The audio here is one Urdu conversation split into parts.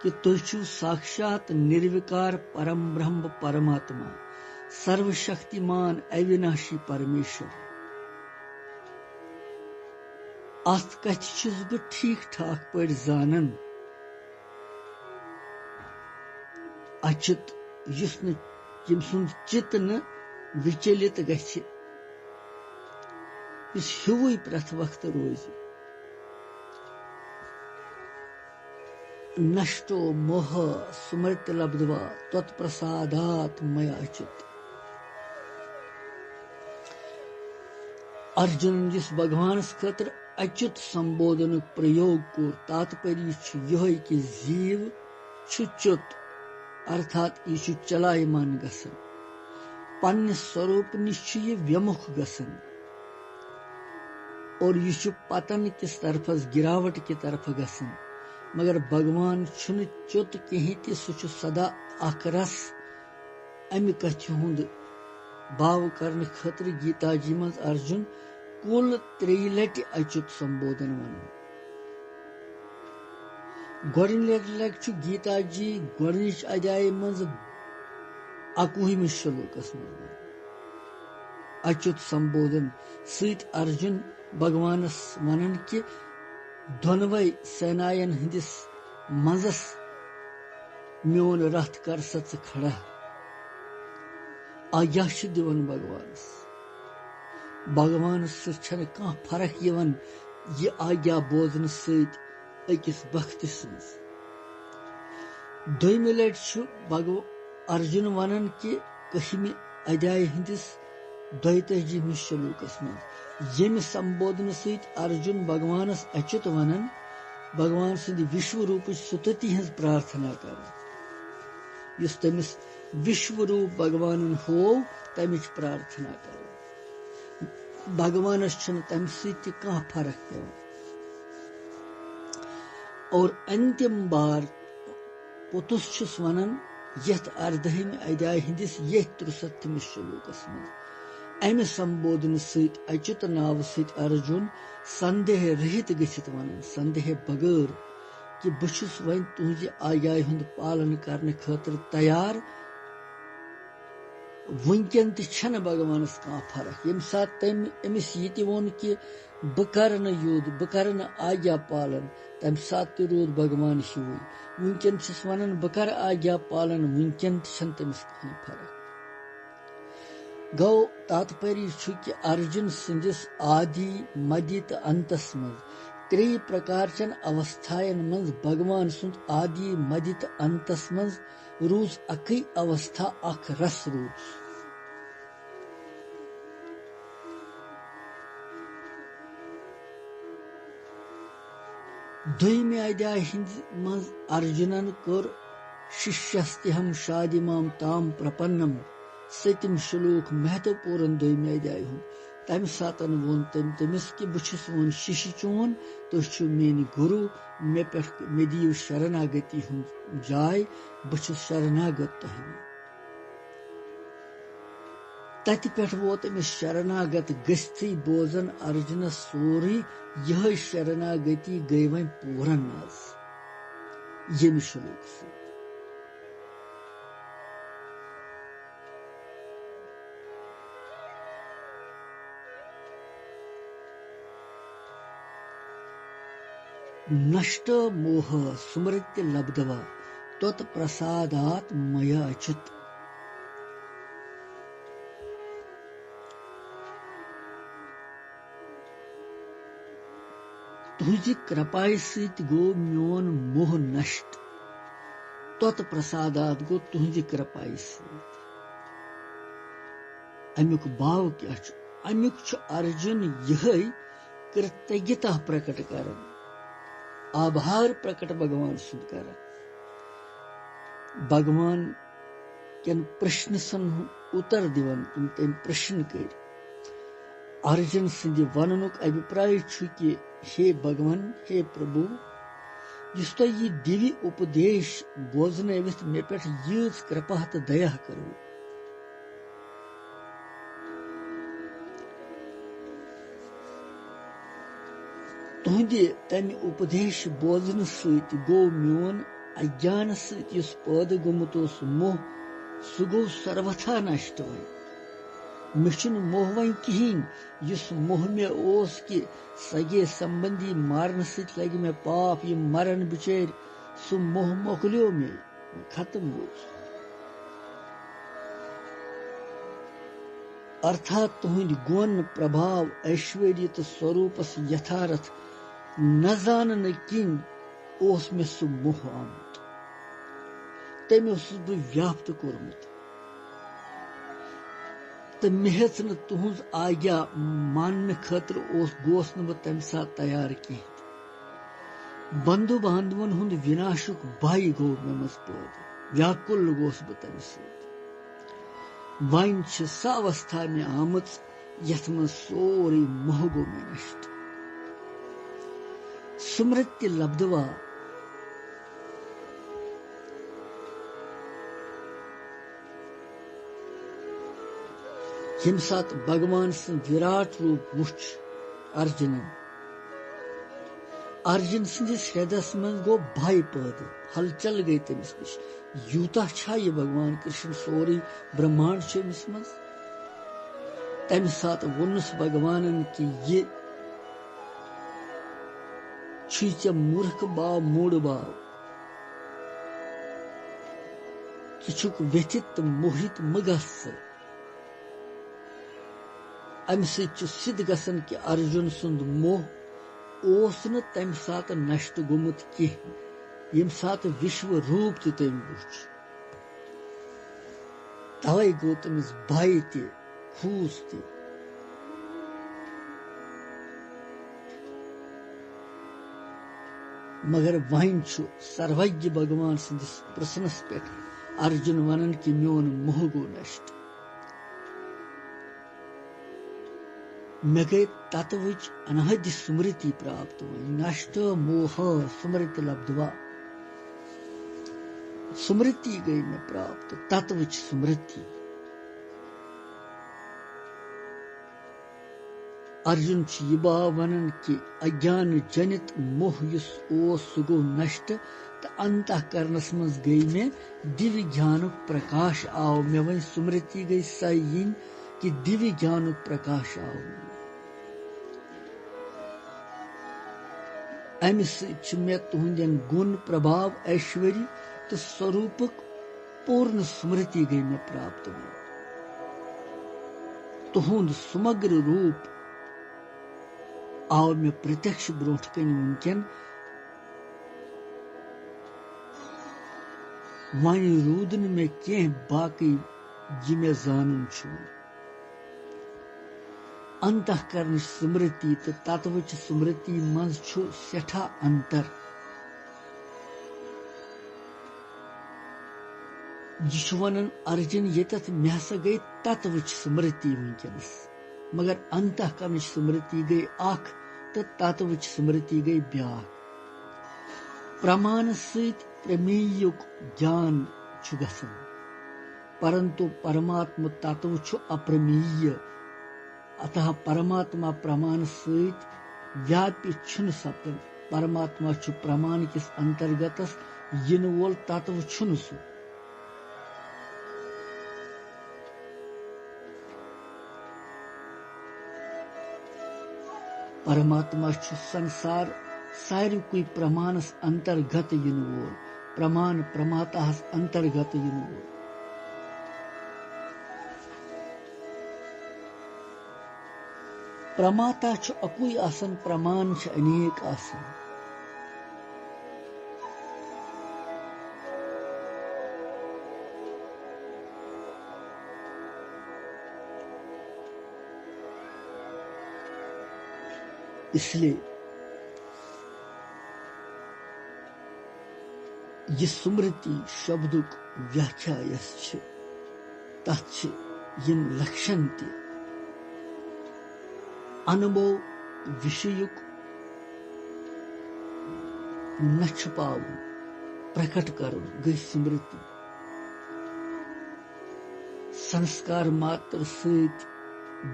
کہ تُہۍ چھِو ساکشات نروکار پرم برہم پرماتما سرو شکتیمان اویناشی پرمیشور. اتھ کتھ چھُس بہٕ ٹھیک ٹھاک پٲٹھۍ زانان اچت یُس نہٕ ییٚمہِ سُنٛد چِت نہٕ وِچلِت گژھِ یُس ہیوُے پرٛٮ۪تھ وقتہٕ روزِ. نشٹو موہ سمرتی لبدوا توت پرسادات میا اچت. ارجُنن یُس بھگوانس خٲطرٕ اچُت سمبودھنُک پرٛیوگ کوٚر تاتپری چھُ یِہوے کہِ زیٖو چھُ چُت ارتھات یہِ چھُ چلایمان گژھان پننِس سوروپ نِش چھُ یہِ ویمُکھ گژھان اور یہِ چھُ پتن کِس طرفس گراوٹ کہِ طرفہٕ گژھان مگر بھگوان چھُنہٕ چُت کِہیٖنۍ تہِ سُہ چھُ سدا اکھ رس. امہِ کتھِ ہُنٛد باو کرنہٕ خٲطرٕ گیتا جی منٛز ارجُن کُل 3 لٹہِ اچُت سمبودھن ونان. گۄڈٕنِچ لٹہِ چھُ گیتا جی گۄڈٕنِچ ادھیایہِ منٛز 21 شلوکس منٛز اچُت سمبودھن سۭتۍ ارجُن بھگوانس ونان کہِ دۄنوے سیناین ہٕنٛدِس منٛزس میون رتھ کر سا ژٕ کھڑا. آگیا چھِ دِوان بھگوانس. بھگوانس سۭتۍ چھنہٕ کانٛہہ فرق یِوان یہِ آگیا بوزنہٕ سۭتۍ أکِس بختہٕ سٕنٛز. دوٚیمہِ لٹہِ چھُ ارجُن ونان کہِ 1 ادھیایہِ ہٕنٛدِس 32 شلوکس منٛز ییٚمہِ سمبودھنہٕ سۭتۍ ارجُن بھگوانس اچُت ونان بھگوان سٕنٛدِ وشو روٗپٕچ ستُتی ہٕنٛز پرارتھنا کران. یُس تٔمِس وشو روٗپ بھگوانن ہوو تمِچ پرارتھنا کران. بھگوانس چھُنہٕ تمہِ سۭتۍ تہِ کانٛہہ فرق پیوان. اور انتم بار پوٚتُس چھُس ونان یتھ 18 ادھیایہِ ہٕنٛدِس 63 شلوکس منٛز امہِ سمبودھنہٕ سۭتۍ اچُت ناوٕ سۭتۍ ارجُن سندیہ رہت گٔژھِتھ ونان سندیہ بغٲر کہِ بہٕ چھُس وۄنۍ تُہنزِ آگیاہہِ ہُنٛد پالن کرنہٕ خٲطرٕ تیار. وٕنکٮ۪ن تہِ چھنہٕ بھگوانس کانٛہہ فرق. ییٚمہِ ساتہٕ تٔمۍ أمِس یہِ تہِ ووٚن کہِ بہٕ کرٕ نہٕ یُد بہٕ کرٕ نہٕ آگیا پالن تمہِ ساتہٕ تہِ روٗد بھگوان ہیوُے. وٕنکٮ۪ن چھُس ونان بہٕ کرٕ آگیا پالن وٕنکٮ۪ن تہِ چھنہٕ تٔمِس کٕہٕنۍ فرق. گوٚو تاتپری چھُ کہِ ارجُن سٕنٛدِس آدی مدی تہٕ انتس منٛز 3 پرکارچن اوستھاین منٛز بھگوان سُنٛد آدی مدی تہٕ انتس منٛز روٗز اکٕے اوستھا اکھ رس روٗد. دوٚیمہِ ادھیایہِ ہٕنٛدِ منٛز ارجُنن کوٚر شِشیس تِہم شادِمام تام پرپنم 7 شلوک مہتو پوٗرن 2 ادھیایہِ ہُنٛد. تمہِ ساتن ووٚن تٔمۍ تٔمِس کہِ بہٕ چھُس وۄنۍ شِشہِ چون تُہۍ چھِو میٲنۍ گُروٗ مےٚ دِیِو شرناگتی ہُنٛد جاے بہٕ چھُس شرناگت تۄہہِ. تتہِ پٮ۪ٹھ ووت أمِس شرناگت گٔژھتھٕے بوزن ارجُنس سورُے یِہے شرناگتی گٔے وۄنۍ پوٗرن آز ییٚمہِ شلوک سۭتۍ. نشٹ موہ سمرتی لبدوا توت پرسادات میا اچت. تُہنزِ کرپایہِ سۭتۍ گوٚو میون موہ نشٹ توت پرسادات گوٚو تُہنزِ کرپایہِ سۭتۍ. امیُک باو کیٛاہ چھُ؟ امیُک چھُ ارجُن یِہے کرتگیتا پرکٹ کران آبھار پرکٹ بھگوان سُنٛد کران. بھگوان کٮ۪ن پرٛشنسن ہُنٛد اُتر دِوان یِم تٔمۍ پرٛشن کٔرۍ. ارجُن سٕنٛدِ وننُک ابھیپراے چھُ کہِ ہے بھگوان ہے پربھو یُس تۄہہِ یہِ دِوِ اُپدیش بوزنٲوِتھ مےٚ پٮ۪ٹھ ییٖژ کرپا تہٕ دیا کٔروٕ. تُہنٛدِ تمہِ اُپدیش بوزنہٕ سۭتۍ گوٚو میون اجان ست یس پید گومت اوس موہ سہ گو سروتھا نشٹ وۄنۍ مےٚ چھُنہٕ موہ وۄنۍ کِہیٖنۍ یُس موہ مےٚ اوس کہِ سگے سمبندی مارنہٕ سۭتۍ لگہِ مےٚ پاپ یِم مرن بِچٲرۍ سُہ موہ مۄکلیو مے ختم گوٚو ارتھات تُہنٛدۍ گۄن پربھاو ایشوری تہٕ سوروپس یتھارتھ نہ زاننہٕ کِنۍ اوس مےٚ سُہ موہ آمُت تٔمۍ اوسُس بہٕ ویاپتہٕ کوٚرمُت تہٕ مےٚ ہیٚژ نہٕ تُہنٛز آگیا ماننہٕ خٲطرٕ گوس نہٕ بہٕ تمہِ ساتہٕ تیار کینٛہہ بندو باندوَن ہُنٛد وِناشُک بھے گوٚو مےٚ منٛز پٲدٕ ویاکُل گوس بہٕ تمہِ سۭتۍ وۄنۍ چھِ سۄ اوستھا مےٚ آمٕژ یتھ منٛز سورُے موہ گوٚو مےٚ نشٹ سمرتی لبدوا ییٚمہِ ساتہٕ بھگوان سٕنٛز وِراٹ روٗپ وُچھ ارجُن سٕنٛدِس ہردس منٛز گوٚو بھے پٲدٕ ہلچل گٔے تٔمِس نِش یوٗتاہ چھا یہِ بھگوان کرشن سورُے برہمانڈ چھُ أمِس منٛز تمہِ ساتہٕ ووٚنُس بھگوانن کہِ یہِ چھُے ژےٚ مورکھ باو موڈ باو ژٕ چھُکھ ؤتھِتھ تہٕ موہِت مہٕ گژھ ژٕ امہِ سۭتۍ چھُ سِدھ گژھان کہِ ارجُن سُنٛد موہ اوس نہٕ تمہِ ساتہٕ نشٹ گوٚمُت کینٛہہ ییٚمہِ ساتہٕ وشو روٗپ تہِ تٔمۍ وُچھ توے گوٚو تٔمِس بھے تہِ کھوٗژ تہِ مگر وۄنۍ چھُ سروجہِ بھگوان سٕنٛدِس پرٛژھنس پٮ۪ٹھ ارجُن ونان کہِ میون موہ گوٚو نشٹ مےٚ گٔے تتوٕچ انہدِ سمرتی پراپت وۄنۍ نشٹ موہ سمرتی لبدوا سمرتی گٔے مےٚ پراپت تتوٕچ سمرتی ارجُن چھُ یہِ باو ونان کہِ اجان جنت موہ یُس اوس سُہ گوٚو نشٹ تہٕ انتہ کرنس منٛز گٔے مےٚ دِوِ گیانُک پرکاش آو مےٚ وۄنۍ سمرتی گٔے سۄ یِنۍ کہِ دِوِ گیانُک پرکاش آو مےٚ امہِ سۭتۍ چھُ مےٚ تُہنٛدٮ۪ن گُن پربھاو ایشوری تہٕ سوروٗپُک پوٗرٕ سمرتی گٔے مےٚ پراپت تُہُنٛد سمگر روٗپ آو مےٚ پرتیکش برونٛٹھ کنہِ وٕنکٮ۪ن وۄنۍ روٗد نہٕ مےٚ کینٛہہ باقٕے یہِ مےٚ زانُن چھُ انتہ کرنٕچ سمرتی تہٕ تتوٕچ سمرتی منٛز چھُ سٮ۪ٹھاہ انتر یہِ چھُ ونان ارجُن ییٚتٮ۪تھ مےٚ ہسا گٔے تتوٕچ سمرتی وٕنکٮ۪نس مگر انتہ کرنٕچ سمرتی گٔے اکھ تہٕ تتوٕچ سمرتی گٔے بیاکھ پرمانہٕ سۭتۍ پرمیٖیُک گیان چھُ گژھان پرنتو پرماتما تتو چھُ اپرمیٖیہ اتہ پرماتما پرمانہٕ سۭتۍ ویاپہِ چھُنہٕ سپدان پرماتما چھُ پرمان کِس انترگتس یِنہٕ وول تتو چھُنہٕ سُہ پرماتما چھُ سنسار ساروٕے پرمانس انترگت یِنہٕ وول پرمان پرماتاہس انترگت یِنہٕ وول پرماتا چھُ اکُے آسان پرمان چھِ انیک آسان اس لیے یہِ سمرتی شبدُک ویاکھیا یۄس چھِ تتھ چھِ یِم لکشن تہِ انمو وشیُک نہ چھُپاوُن پرکٹ کرُن گٔے سمرتی سنسکار ماتر سۭتۍ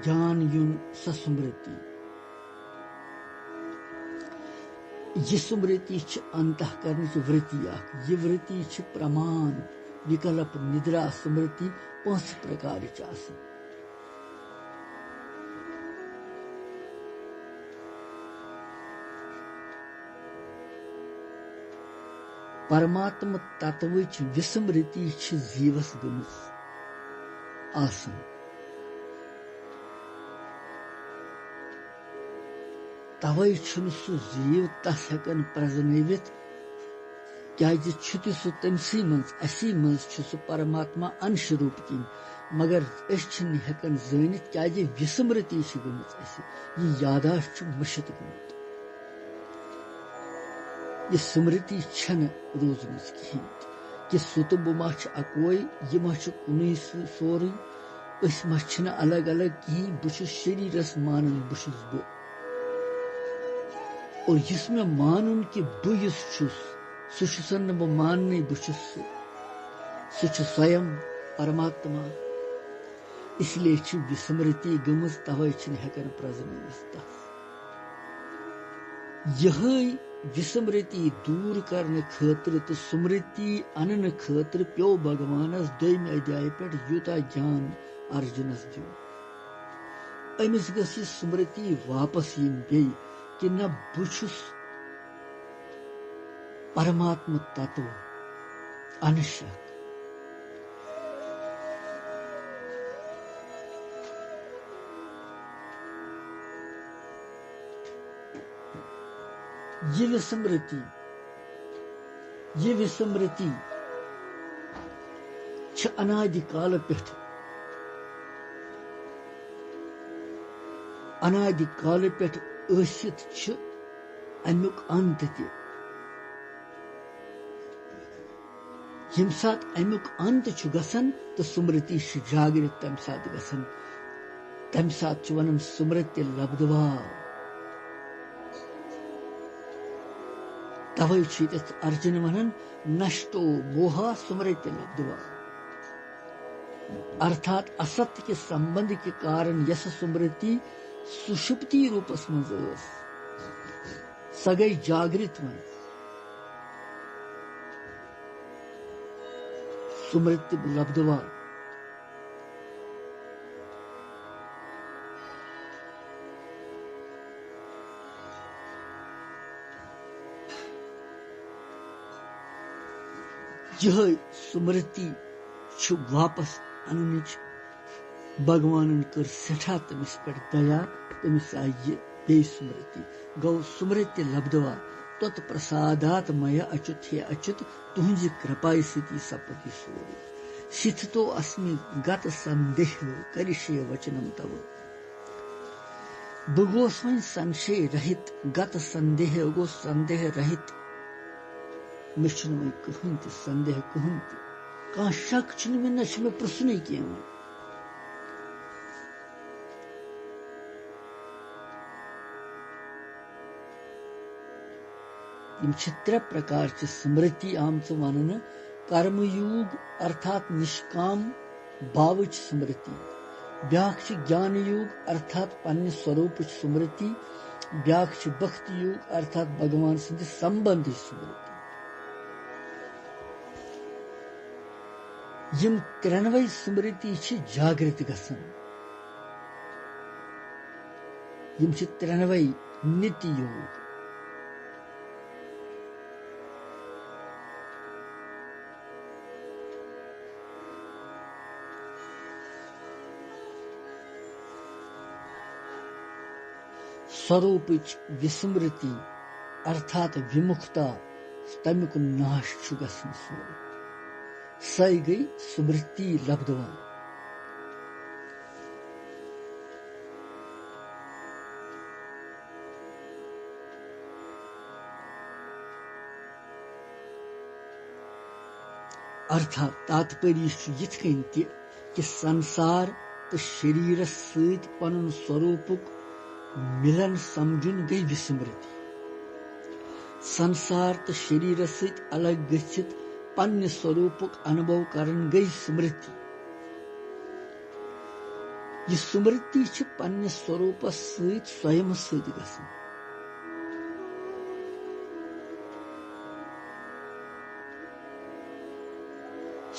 جان یُن سۄ سمرتی یہ سمرتی انتہ کرنچ ورتی اخ یہ ورتی پرمان وکلپ ندرا سمرتی 5 پرکار آسان پرماتم تتوچ وسمرتی زیوس گمز آسان توے چھن سہ زیو تس ہیکن پرزنوت کیازِ چھُ سہ تمسی منز اسی منز چھ سہ پرماتما انش روپ کن مگر اس چھن ہیکن زانت کیازِ وسمرتی چھ گمز اس یہ یاداشت چھ مشت گمت یہ سمرتی چھن روزمز کہین کہ سہ تو بہ ما چھ اکوے یہ ما چھ کُنُے سورُے اس ما چھن الگ الگ کہین بہ چھُس شریرس مانن بہ چھُس بہ اور یس میں مانن کہ بہ یس چھُس سہ چھُسن نہ بہ ماننے بہ چھُس سہ چھ سویم پرماتما اس لیے چھ وسمرتی گمز توے چھن ہیکن پرزنٲوِتھ تس یہے وسمرتی دور کرنے خاطر تو سمرتی انن خاطر پیو بھگوانس دویمہِ ادھیاے پٮ۪ٹھ یوٗتاہ گیان ارجنس دیُن أمِس گٔژھ یہِ سمرتی واپس یِنۍ بیٚیہِ کہ نہ بہ چھُس پرماتم تتو انش اکھ یہ وسمرتی چھ انادِ کال پٮ۪ٹھ ٲسِتھ چھ امیُک انت تہِ ییٚمہِ ساتہٕ امیُک انت چھُ گژھان تہٕ سمرتی چھِ جاگرت تمہِ ساتہٕ گژھان تمہِ ساتہٕ چھُ ونان سمرتی لبدوا توے چھُ ییٚتٮ۪تھ ارجُن ونان نشٹو موہا سمرتی لبدوا ارتھات است کے سمبند کے کارن یس سمرتی سشپتی روپس منز ٲس سۄ گٔے جاگرت وۄنۍ سمرتی لبدوا یہ سمرتی چھ واپس اننچ بھگوانن کر سٹھا تمس پہ دیا تمس آئی یہ بی سمرتی گو سمرتی لبدوا توت پرسادات میا اچت ہے اچت تہنز کرپائی ستی سپدی سوری ستھتو اسمی گت سندیہ کرشے وچنم تب بگوس وین سنشے رہت گت سندیہ گو سندیہ رہت مچھن وین کہن تہ سندیہ کہن تہ کان شک چھن مے نہ چھ مے پرسنے کی یم چھ 3 پرکار چھ سمرتی آمژ ونن کرم یوگ ارتھات نشکام باوچ سمرتی بیاکھ چھ جان یوگ ارتھات پنہ سوروپچ سمرتی بیاکھ چھ بخت یوگ ارتھات بھگوان سند سمبند سمرتی یم 93 سمرتی چھ جاگرت گژھان یم چھ 93 نتی یوگ سوروپچ وسمرتی ارتھات ومکھتا تمیک ناش چھ گژھان سورُے سۄے گئی سمرتی لبدوا ارتھات تاتپری یتھ کن تہ کہ سنسار تو شریرس ست پنن سوروپک ملن سمجھن گئی وسمرتی سنسار تو شریرس ست الگ گژھت پنہ سوروپک انبو کرن گئی سمرتی یہ سمرتی چھ پنہ سوروپس ست سویم ست گژھان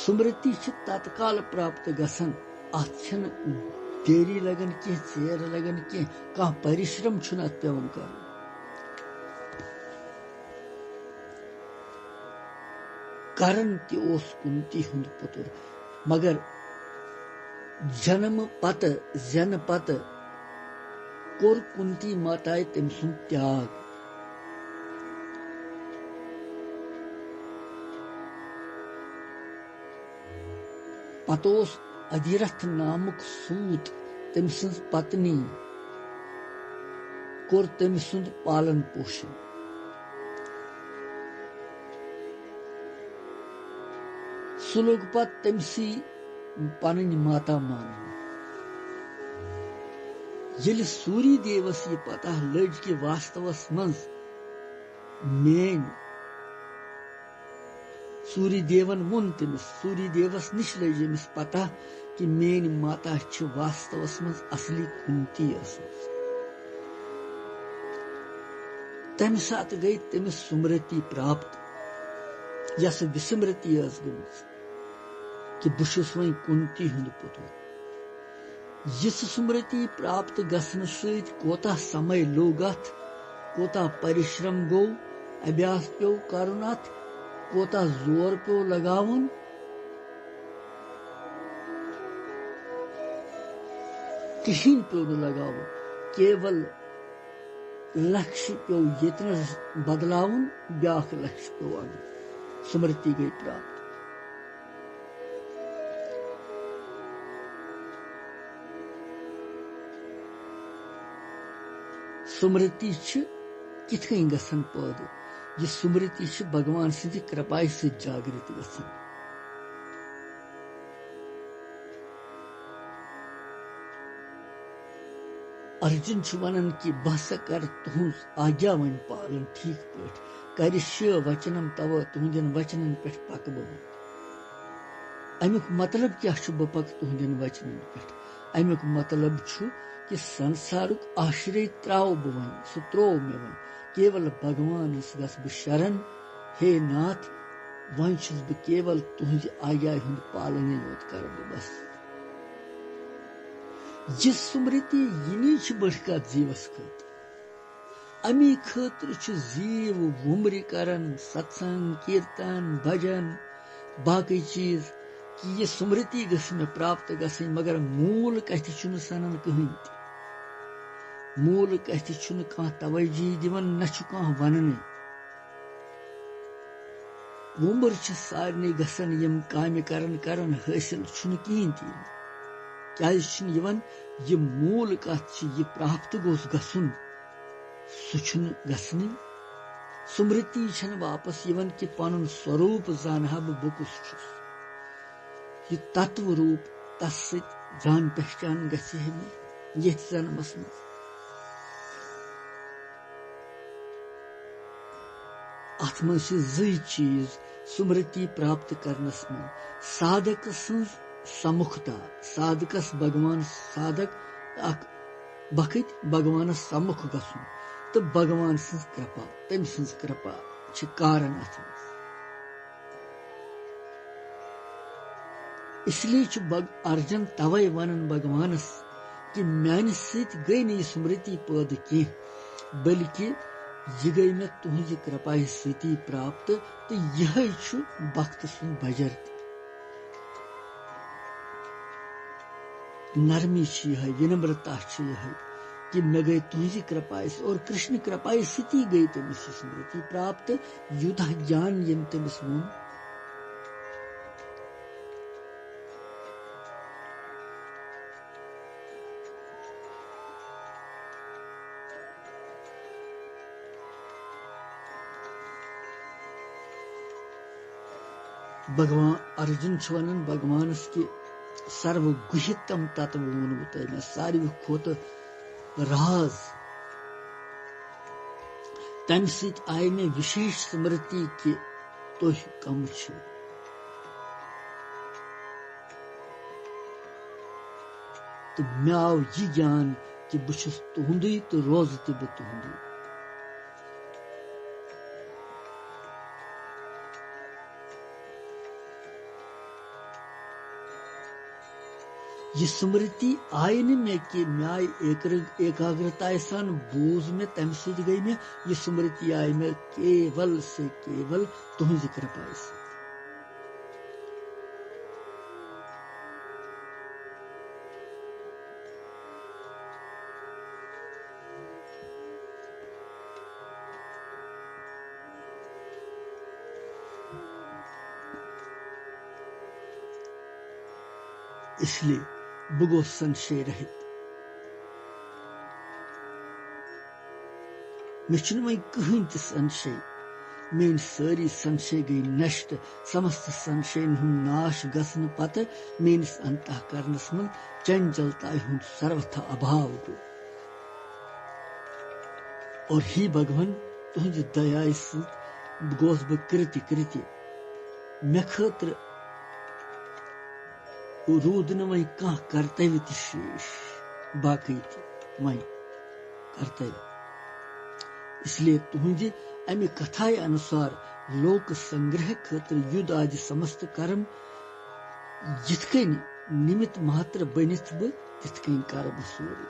سمرتی چھ تتکال پراپت گژھان، اتھ چھنہ دیری لگان کی، ژیر لگان کی، کانٛہہ پرشرم چھُنہٕ اتھ پیوان کرُن. کرن تہِ اوس کنتی ہُنٛد پُتُر، مگر جنم پتہٕ زینہٕ پتہٕ کوٚر کنتی ماتایہِ تٔمۍ سُنٛد تیاگ. پتہٕ اوس ادھیرتھ نامُک سوٗت تٔمۍ سٕنٛز پتنی، کوٚر تٔمۍ سُنٛد پالن پوشن. سُہ لوٚگ پتہٕ تٔمسٕے پنٕنۍ ماتا مانن. ییٚلہِ سوٗری دیوس یہِ پتہ لٔج کہِ واستوس منٛز میٲنۍ، سوٗری دیون ووٚن تٔمِس، سوٗری دیوس نِش لٔج أمِس پتہ کہِ میٲنۍ ماتا چھِ واستوس منٛز اصلی کنتی ٲسمٕژ. تمہِ ساتہٕ گٔیہِ تٔمِس سُمرتی پراپت، یۄس وسمرتی ٲس گٔمٕژ کہِ بہٕ چھُس وۄنۍ کنتی ہُنٛد پُتُر. یِژھ سُمرتی پراپت گژھنہٕ سۭتۍ کوتاہ سمے لوٚگ اتھ، کوتاہ پرشرم گوٚو، ابیاس پیوٚو کرُن اتھ، کوتاہ زور پیوٚو لگاوُن. کہیٖنۍ پیوٚو نہٕ لگاوُن، کیول لکش پیوٚو ییٚتنس بدلاوُن، بیاکھ لکش پیوٚو انُن. سمرتی گٔیہِ پراپت. سمرتی چھِ کِتھ کٔنۍ گژھان پٲدٕ؟ یہِ سمرتی چھِ بھگوان سٕنٛدِ کرپایہِ سۭتۍ جاگرت گژھان. ارجُن چھُ ونان کہِ بہٕ ہسا کرٕ تُہنٛز آجا وۄنۍ پالن ٹھیٖک پٲٹھۍ، کرِشہِ وچنم تَوَ، تُہنٛدٮ۪ن وچنن پٮ۪ٹھ پکہٕ بہٕ. امیُک مطلب کیٛاہ چھُ بہٕ پکہٕ تُہنٛدٮ۪ن وچنن پٮ۪ٹھ؟ امیُک مطلب چھُ کہِ سنسارُک آشرے تراوٕ بہٕ وۄنۍ، سُہ تروو مےٚ وۄنۍ، کیول بھگوانس گژھٕ بہٕ شرن. ہے ناتھ، وۄنۍ چھُس بہٕ کیول تُہنٛزِ آجایہِ ہُنٛد پالنٕے یوت کرٕ بہٕ بس. یہِ سمرتی یِنی چھِ بٔڑ کتھ زیٖوس خٲطرٕ. امی خٲطرٕ چھُ زیٖو وُمرِ کران، ستسنگ، کیرتن، بھجن، باقٕے چیٖز کہِ یہِ سمرتی گٔژھ مےٚ پراپت گژھٕنۍ. مگر موٗل کتھِ چھُنہٕ سنان کٕہٕنۍ تہِ. موٗل کتھِ چھُنہٕ کانٛہہ توجہ دِوان، نہ چھُ کانٛہہ وننٕے. وُمر چھِ سارنٕے گژھان یِم کامہِ کران کران، حٲصِل چھُنہٕ کِہیٖنۍ تہِ یِوان. کیازِ چھُنہٕ یِوان؟ یہِ موٗل کتھ چھِ، یہِ پراپت گوٚژھ گژھُن، سُہ چھُنہٕ گژھنٕے. سمرتی چھنہٕ واپس یِوان کہِ پنُن سوروٗپ زانہا بہٕ کُس چھُس. یہِ تتو روٗپ تس سۭتۍ جان پہچان گژھِ ہے مےٚ ییٚتھۍ جنمس منٛز. اتھ منٛز چھِ زٕے چیٖز سمرتی پراپت کرنس منٛز: سادک سٕنٛز سمُکھتا، سادکس بھگوان سادک اکھ بخٕتۍ بھگوانس سمُکھ گژھُن، تہٕ بھگوان سٕنٛز کرپا، تٔمۍ سٕنٛز کرپا چھِ کارن اتھ منٛز. اس لیے چھُ ارجن توے ونان بھگوانس کہِ میانہِ سۭتۍ گٔے نہٕ یہِ سمرتی پٲدٕ کینٛہہ، بلکہِ یہِ گٔے مےٚ تُہنٛزِ کرپایہِ سۭتی پراپت. تہٕ یِہے چھُ بخت سُنٛد بجر تہِ. نرمی چھِ یِہے، ونمرتا چھِ یِہے کہِ مےٚ گٔے تُہنٛزِ کرپایہِ سۭتۍ، اور کرشن کرپایہِ سۭتی گٔے تٔمِس یہِ سمرتی پراپت. یوٗتاہ جان ییٚمۍ تٔمِس ووٚن. بھگوان ارجُن چھُ ونان بھگوانس کہِ سرو گُہِتم تتو ووٚنوٕ تۄہہِ مےٚ، ساروی کھۄتہٕ راز. تمہِ سۭتۍ آیہِ مےٚ وِشیش سمرتی کہِ تُہۍ کم چھِو. تہٕ مےٚ آو یہِ جان کہِ بہٕ چھُس تُہُنٛدُے تہٕ روزٕ تہِ بہٕ تُہُنٛدُے. یہ سمرتی آئی نا مے کہ مے آئی ایکاگرتا سان بوز مے تمہ سۭتۍ گئی مے یہ سمرتی آئی مے کیول سے کیول تہنٛزِ کرپایہِ سۭتۍ اس لیے بہٕ گوس سنشے رہت مےٚ چھُنہٕ وۄنۍ کٕہٕنۍ تہِ سنشے میٲنۍ سٲری سنشے گٔیہِ نشٹ سمست سنشین ہُنٛد ناش گژھنہٕ پتہٕ میٲنِس انتہ کرنس منٛز چنچلتایہِ ہُنٛد سروتھا ابھاو گوٚو اور ہی بھگوان تُہنٛزِ دایاے سۭتۍ گوس بہٕ کرتہِ کرتہِ مےٚ خٲطرٕ روٗد نہٕ وۄنۍ کانٛہہ کرتویہ تہِ شیش باقٕے تہِ وۄنۍ کرتویہ اس لیے تُہنٛدِ امہِ کتھایہِ انُسار لوک سنگرہ خٲطرٕ یُد آدِ سمست کرم یِتھ کٔنۍ نمت ماتر بٔنِتھ بہٕ تِتھ کٔنۍ کرٕ بہٕ سورُے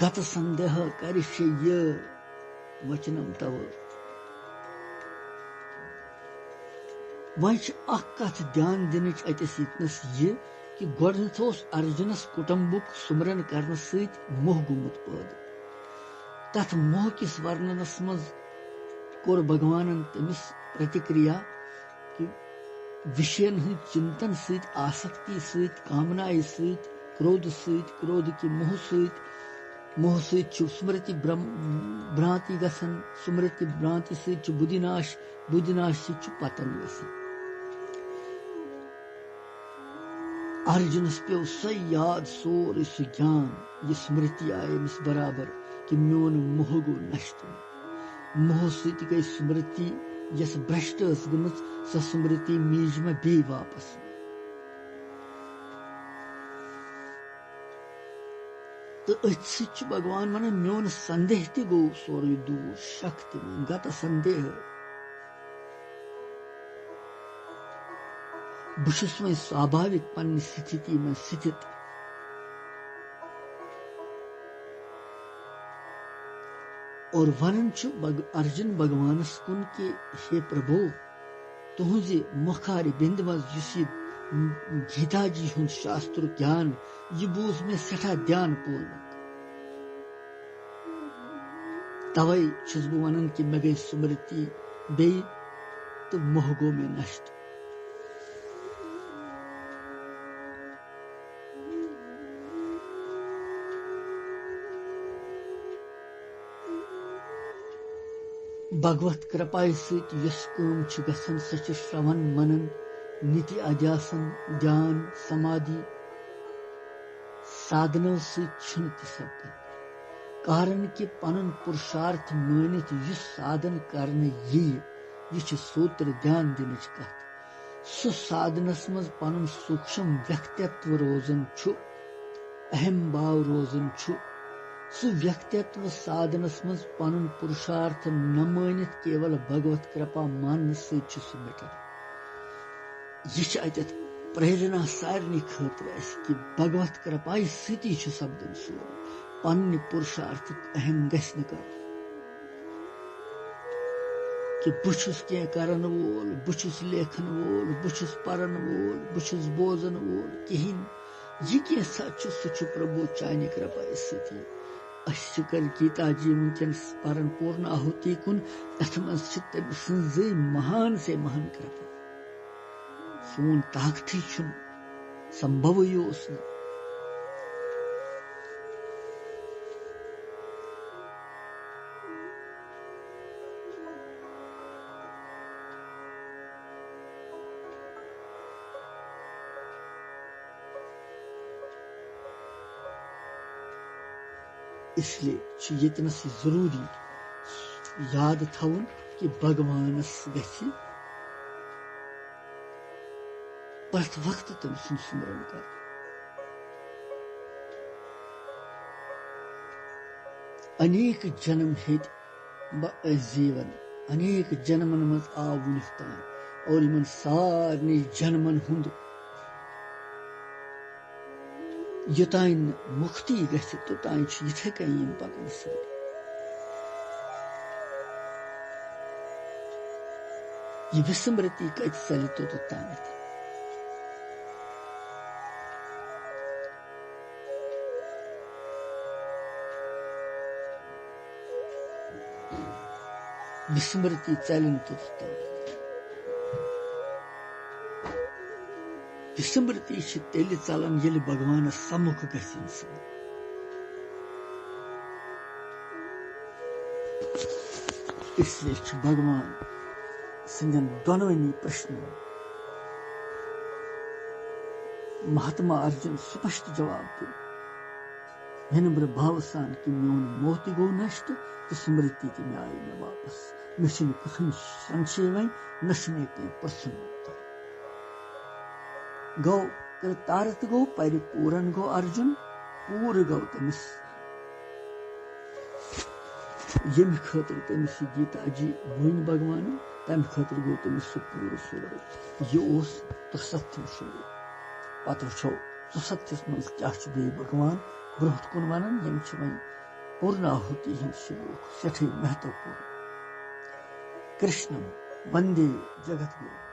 گت سندہ کرشیہ وچنم تو وۄنۍ چھِ اکھ کتھ دھیان دِنٕچ أتِس ییٚتنس یہِ کہ گۄڈنیتھ اوس ارجُنس کُٹمبُک سُمرن کرنہٕ سۭتۍ موہ گوٚمُت پٲدٕ تتھ موہ کِس ورننس منٛز کوٚر بھگوانن تٔمِس پرتِکریا کہ وشین ہٕنٛدۍ چنتن سۭتۍ آسکتی سۭتۍ کامنایہِ سۭتۍ کرودٕ کہِ موہ سۭتۍ چھُ سمرتی برانتی گژھان سمرتی برانتی سۭتۍ چھُ بُدھِ ناش سۭتۍ چھُ پتن گژھان ارجُنس پیو سۄے یاد سورُے سُہ گیان یہِ سمرتی آیہِ أمِس برابر کہ میون موہ گوٚو نشٹ موہ سۭتۍ گٔے سمرتی یۄس برشٹ ٲس گٔمٕژ سۄ سمرتی میٖج مےٚ بیٚیہِ واپس تہٕ أتھۍ سۭتۍ چھُ بھگوان ونان میون سندیہ تہِ گوٚو سورُے دوٗر شک تہِ گت سندیہ بہٕ چھُس وۄنۍ سواഭാوِک پننہِ ستھتی منٛز ستھت اور ونان چھُ ارجُن بھگوانس کُن کہ ہے پربھو تُہنٛزِ مۄکھارِ بِنٛدِ منٛز یُس یہِ گیتا جی ہُنٛد شاسترُک گیان یہِ بوٗز مےٚ سٮ۪ٹھاہ دھیان پوٗروک توے چھُس بہٕ ونان کہ مےٚ گٔے سمرتی بیٚیہِ تہٕ موہ گوٚو مےٚ نشٹ بھگوت کرپایہِ سۭتۍ یۄس کٲم چھِ گژھان سۄ چھِ شرون منن نِتہِ ادھیاسن دھیان سمادھی سادھنو سۭتۍ چھُنہٕ تہِ سپدان کارن کہِ پنُن پُرشارتھ مٲنِتھ یُس سادھن کرنہٕ یِیہِ یہِ چھِ سوتر دھیان دِنٕچ کتھ سُہ سادھنس منٛز پنُن سوٗکشم ویکتِتو روزان چھُ اہم بھاو روزان چھُ سُہ ویکتِتو سادھنس منٛز پنُن پُرشارتھ نہ مٲنِتھ کیول بھگوت کرپا ماننہٕ سۭتۍ چھُ سُہ مٹان یہِ چھِ اتٮ۪تھ پریرنا سارنٕے خٲطرٕ اسہِ کہ بھگوت کرپایہِ سۭتی چھُ سپدان سورُے پننہِ پُرشارتھُک اہم گژھِ نہٕ کرُن کہ بہٕ چھُس کینٛہہ کرن وول بہٕ چھُس لیکھن وول بہٕ چھُس پرن وول بہٕ چھُس بوزن وول کہیٖنۍ یہِ کینٛژھا چھُ سُہ چھُ پربھو چانہِ کرپایہِ سۭتی أسۍ چھِ کل گیتا جی وٕنکیٚنس پرن پوٗرن آہُتی کُن تتھ منٛز چھِ تٔمۍ سٕنٛزٕے مہان سے مہان کرپا سون طاقتٕے چھُنہٕ سمبھوٕے اوس نہٕ اس لیے چھُ ییٚتنس ضروٗری یاد تھاوُن کہ بھگوانس گژھِ پرٛٮ۪تھ وقتہٕ تٔمۍ سُنٛد سُمرن کرُن انیک جنم ہیٚتۍ بہٕ ٲسۍ زیٖون انیک جنمن مز آو ونیک تان اور یمن سارنی جنمن ہند یوتان مکتی گژھِ توتان چھ یتھے کٔنۍ یِم پکان سٲری. یہ وسمرتی کتہِ ژلہِ توٚتتھ تانٮ۪تھ. وسمرتی ژلہِ نہٕ توٚتتھ تانٮ۪تھ. وسمرتی چھِ تیٚلہِ ژلان ییٚلہِ بھگوانس سمکھ گژھِ انسان. اس لیے چھُ بھگوان سندین دۄنوٕنی پرٛشنن مہاتما ارجن سپشٹ جواب دیُت. وِنمر بھاو سان کہِ میون موہ تہِ گوٚو نشٹ تہٕ سمرتی تہِ مےٚ آیہِ مےٚ واپس. مےٚ چھُنہٕ کٕہٕنۍ سنشے وۄنۍ نہ چھُ مےٚ کینٛہہ پرژھُن. گوٚو کرتارتھ گوٚو پرِپوٗرن گوٚو ارجُن. پوٗرٕ گوٚو تٔمِس ییٚمہِ خٲطرٕ تٔمِس یہِ گیٖتا جی ؤنۍ بھگوانن تمہِ خٲطرٕ گوٚو تٔمِس سُہ پوٗرٕ سورُے. یہِ اوس 63 شروع. پتہٕ وٕچھو 64 منٛز کیٛاہ چھُ بیٚیہِ بھگوان برونٛٹھ کُن ونان. یِم چھِ وۄنۍ پورناہُتی ہٕنٛدۍ شلوک سٮ۪ٹھٕے مہتوپوٗرن. کرشنم وندے جگت گُرو.